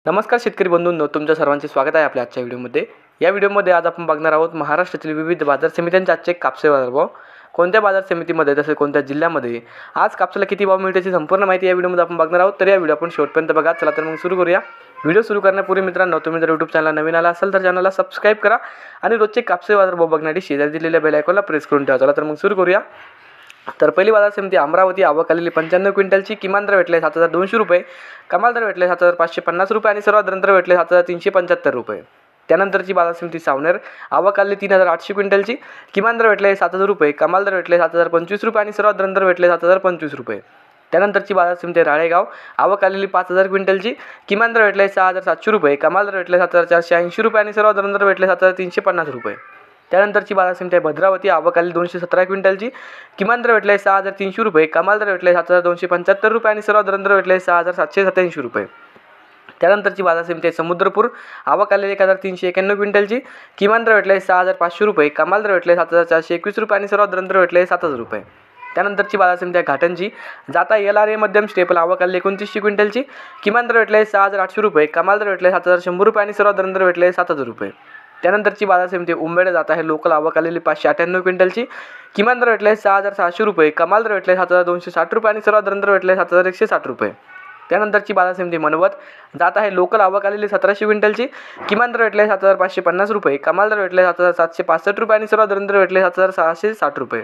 नमस्कार शेतकरी बंधूंनो, तुमच्या सर्वांचे स्वागत आहे आपल्या आजच्या व्हिडिओमध्ये। या व्हिडिओमध्ये आज आपण बघणार आहोत महाराष्ट्रातील विविध बाजार समित्यांचे आजचे कापसे बाजार भाव, कोणत्या बाजार समितीमध्ये तसेच कोणत्या जिल्ह्यामध्ये आज कापसाला किती भाव मिळते याची संपूर्ण माहिती या व्हिडिओमध्ये आपण बघणार आहोत। तर या व्हिडिओ आपण शेवटपर्यंत बघा। चला तर मग सुरू करूया। व्हिडिओ सुरू करण्यापूर्वी मित्रांनो, तुम्ही जर YouTube चॅनलला नवीन आला असाल तर चॅनलला सबस्क्राइब करा आणि रोजचे कापसे बाजार भाव बघण्यासाठी शेजारी दिलेल्या बेल आयकॉनला प्रेस करून ठेवा। चला तर मग सुरू करूया। तर पहिली बाजार समिती अमरावती, आवक आलेली 95 क्विंटलची, किमान दर भेटले 7200 रुपये, कमाल दर भेटले 7550 रुपये आणि सर्वात दर भेटले 7375 रुपये। त्यानंतरची बाजार समिती सावनेर, आवक आलेली 3800 क्विंटलची, किमान दर भेटले 7000 रुपये, कमाल दर भेटले 7025 रुपये आणि सर्वात दर भेटले 7025 रुपये। त्यानंतरची बाजार समिती राळेगाव, आवक आलेली 5000 क्विंटलची, किमान दर भेटले 6700 रुपये, कमाल दर भेटले 7480 रुपये आणि सर्वात दर भेटले 7350 रुपये। त्यानंतरची बाजार समिती आहे भद्रावती, आवक आलेली 217 क्विंटलची, किमान दर भेटले 6300 रुपये, कमाल दर भेटले 7275 रुपये आणि सर्वात दर भेटले 6787 रुपये। त्यानंतरची बाजार समिती आहे समुद्रपूर, आवक आलेली 1391 क्विंटलची, किमान दर भेटले 6500 रुपये, कमाल दर भेटले 7421 रुपये आणि सर्वात दर भेटले 7000 रुपये। त्यानंतरची बाजार समिती आहे घाटंजी, जाता LRA मध्यम स्टेपल, आवक आलेली 2900 क्विंटलची, किमान दर भेटले 6800 रुपये, कमाल दर भेटले 7100 रुपये आणि सर्वात दर भेटले 7000 रुपये। त्यानंतरची बाजार समिती उंबेड जात आहे लोकल, आवक आलेली 598 क्विंटलची, किमान दर भेटले 6600 रुपये, कमाल दर भेटले 7260 रुपये आणि सर्वात दर भेटले 7160 रुपये। त्यानंतरची बाजार समिती मनवत जात आहे लोकल, आवक आलेली 1700 क्विंटलची, किमान दर भेटले 7550 रुपये, कमाल दर भेटले 7765 रुपये आणि सर्वात दर भेटले 7660 रुपये।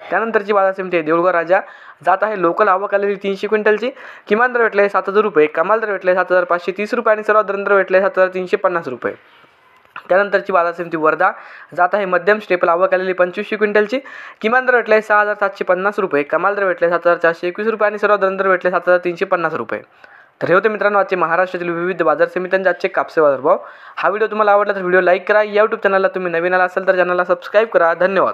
त्यानंतरची बाजार समिती आहे देऊळगाव राजा, जात आहे लोकल, आवक आलेली 300 क्विंटलची, किमान दर भेटले 7000 रुपये, कमाल दर भेटले 7530 रुपये आणि सर्वात दर भेटले 7350 रुपये। त्यानंतरची बाजार समिती वर्धा, जात आहे मध्यम स्टेपल, आवक आलेली 2500 क्विंटलची, किमान दर भेटले 6750 रुपये, कमाल दर भेटले 7421 रुपये आणि सर्वात दर भेटले 7350 रुपये। तर हे होते मित्रांनो आजचे महाराष्ट्रातील विविध बाजार समित्यांचे आजचे कापसे बाजार भाव। हा व्हिडिओ तुम्हाला आवडला तर व्हिडिओ लाईक करा। YouTube चॅनलला तुम्ही नवीन आला असाल तर चॅनलला सबस्क्राइब करा। धन्यवाद।